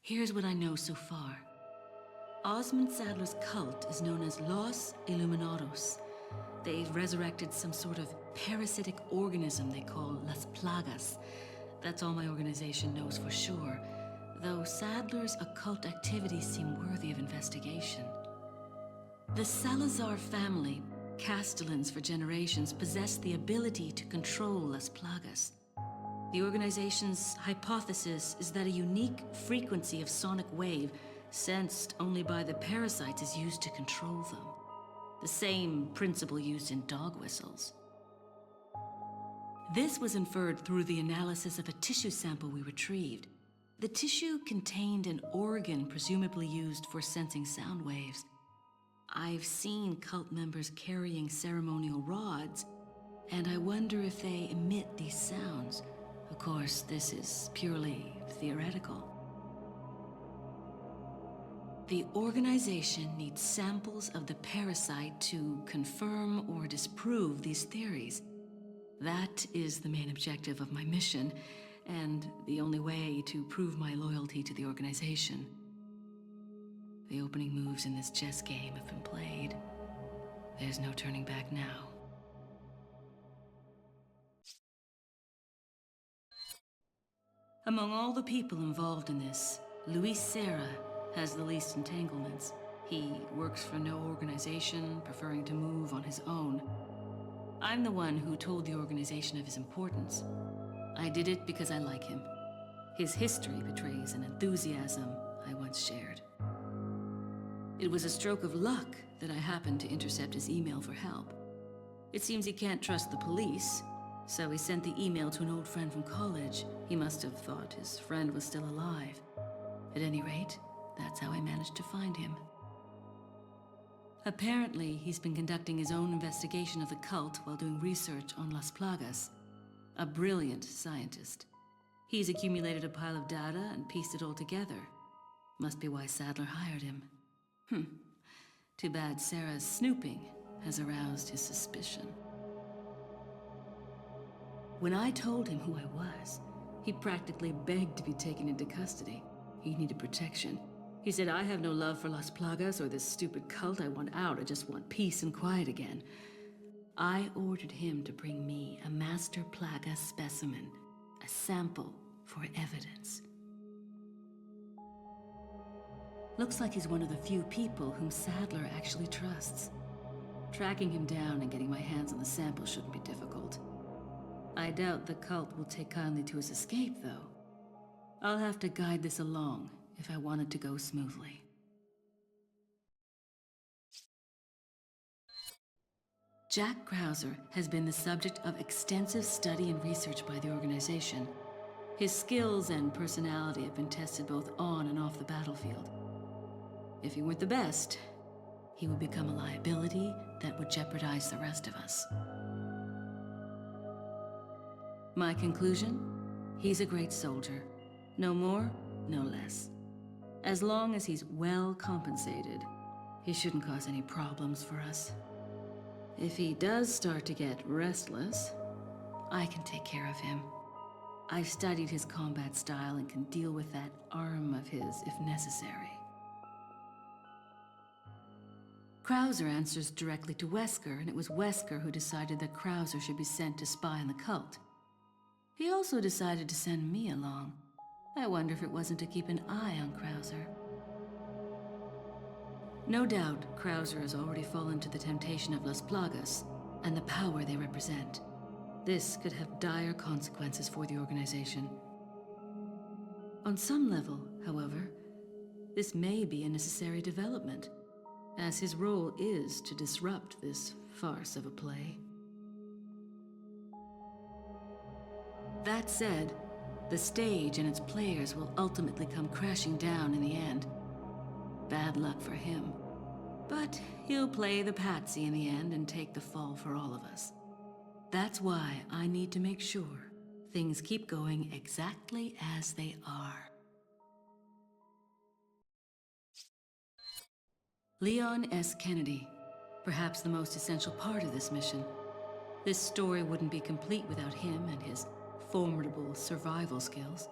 Here's what I know so far. Osmond Sadler's cult is known as Los Illuminados. They've resurrected some sort of parasitic organism they call Las Plagas. That's all my organization knows for sure, though Sadler's occult activities seem worthy of investigation. The Salazar family, Castellans for generations, possessed the ability to control Las Plagas. The organization's hypothesis is that a unique frequency of sonic wave, sensed only by the parasites, is used to control them. The same principle used in dog whistles. This was inferred through the analysis of a tissue sample we retrieved. The tissue contained an organ presumably used for sensing sound waves. I've seen cult members carrying ceremonial rods, and I wonder if they emit these sounds. Of course, this is purely theoretical. The organization needs samples of the parasite to confirm or disprove these theories. That is the main objective of my mission, and the only way to prove my loyalty to the organization. The opening moves in this chess game have been played. There's no turning back now. Among all the people involved in this, Luis Serra has the least entanglements. He works for no organization, preferring to move on his own. I'm the one who told the organization of his importance. I did it because I like him. His history betrays an enthusiasm I once shared. It was a stroke of luck that I happened to intercept his email for help. It seems he can't trust the police, so he sent the email to an old friend from college. He must have thought his friend was still alive. At any rate, that's how I managed to find him. Apparently, he's been conducting his own investigation of the cult while doing research on Las Plagas. A brilliant scientist. He's accumulated a pile of data and pieced it all together. Must be why Sadler hired him. Too bad Sarah's snooping has aroused his suspicion. When I told him who I was, he practically begged to be taken into custody. He needed protection. He said, I have no love for Las Plagas or this stupid cult. I want out. I just want peace and quiet again. I ordered him to bring me a master Plaga specimen, a sample for evidence. Looks like he's one of the few people whom Sadler actually trusts. Tracking him down and getting my hands on the sample shouldn't be difficult. I doubt the cult will take kindly to his escape, though. I'll have to guide this along if I want it to go smoothly. Jack Krauser has been the subject of extensive study and research by the organization. His skills and personality have been tested both on and off the battlefield. If he weren't the best, he would become a liability that would jeopardize the rest of us. My conclusion? He's a great soldier. No more, no less. As long as he's well compensated, he shouldn't cause any problems for us. If he does start to get restless, I can take care of him. I've studied his combat style and can deal with that arm of his if necessary. Krauser answers directly to Wesker, and it was Wesker who decided that Krauser should be sent to spy on the cult. He also decided to send me along. I wonder if it wasn't to keep an eye on Krauser. No doubt, Krauser has already fallen to the temptation of Las Plagas and the power they represent. This could have dire consequences for the organization. On some level, however, this may be a necessary development, as his role is to disrupt this farce of a play. That said, the stage and its players will ultimately come crashing down in the end. Bad luck for him. But he'll play the patsy in the end and take the fall for all of us. That's why I need to make sure things keep going exactly as they are. Leon S. Kennedy, perhaps the most essential part of this mission. This story wouldn't be complete without him and his formidable survival skills.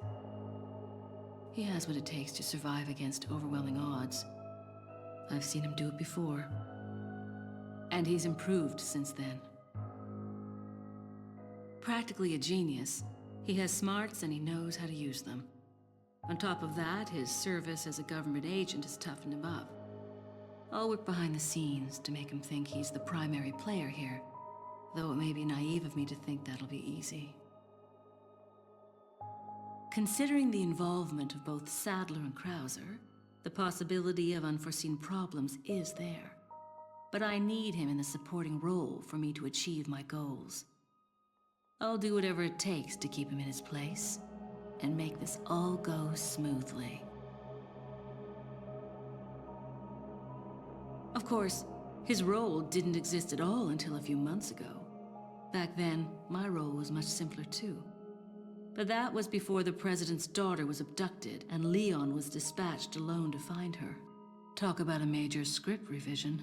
He has what it takes to survive against overwhelming odds. I've seen him do it before. And he's improved since then. Practically a genius, he has smarts and he knows how to use them. On top of that, his service as a government agent has toughened him up. I'll work behind the scenes to make him think he's the primary player here, though it may be naive of me to think that'll be easy. Considering the involvement of both Sadler and Krauser, the possibility of unforeseen problems is there. But I need him in the supporting role for me to achieve my goals. I'll do whatever it takes to keep him in his place and make this all go smoothly. Of course, his role didn't exist at all until a few months ago. Back then, my role was much simpler too. But that was before the president's daughter was abducted and Leon was dispatched alone to find her. Talk about a major script revision.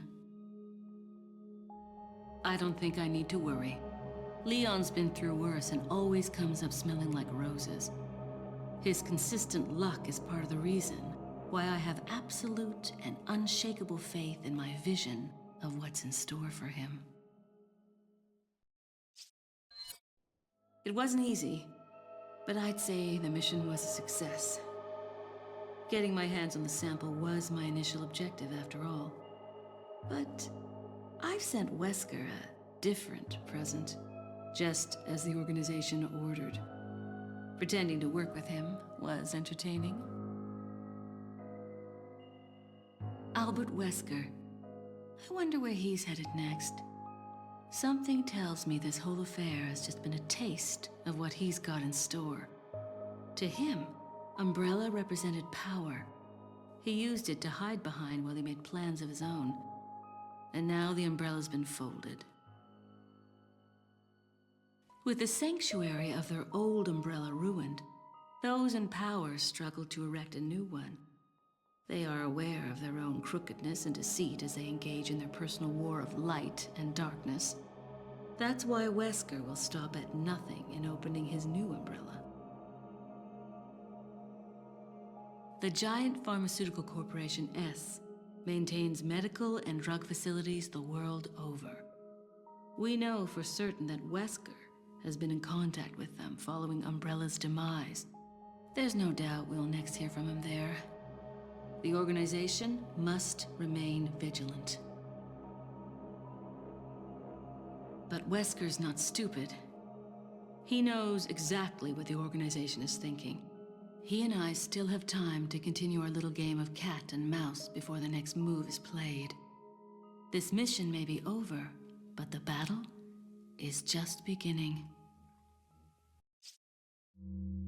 I don't think I need to worry. Leon's been through worse and always comes up smelling like roses. His consistent luck is part of the reason why I have absolute and unshakable faith in my vision of what's in store for him. It wasn't easy, but I'd say the mission was a success. Getting my hands on the sample was my initial objective after all. But I've sent Wesker a different present, just as the organization ordered. Pretending to work with him was entertaining. Albert Wesker. I wonder where he's headed next. Something tells me this whole affair has just been a taste of what he's got in store. To him, Umbrella represented power. He used it to hide behind while he made plans of his own. And now the Umbrella's been folded. With the sanctuary of their old Umbrella ruined, those in power struggle to erect a new one. They are aware of their own crookedness and deceit as they engage in their personal war of light and darkness. That's why Wesker will stop at nothing in opening his new Umbrella. The giant pharmaceutical corporation S maintains medical and drug facilities the world over. We know for certain that Wesker has been in contact with them following Umbrella's demise. There's no doubt we'll next hear from him there. The organization must remain vigilant. But Wesker's not stupid. He knows exactly what the organization is thinking. He and I still have time to continue our little game of cat and mouse before the next move is played. This mission may be over, but the battle is just beginning.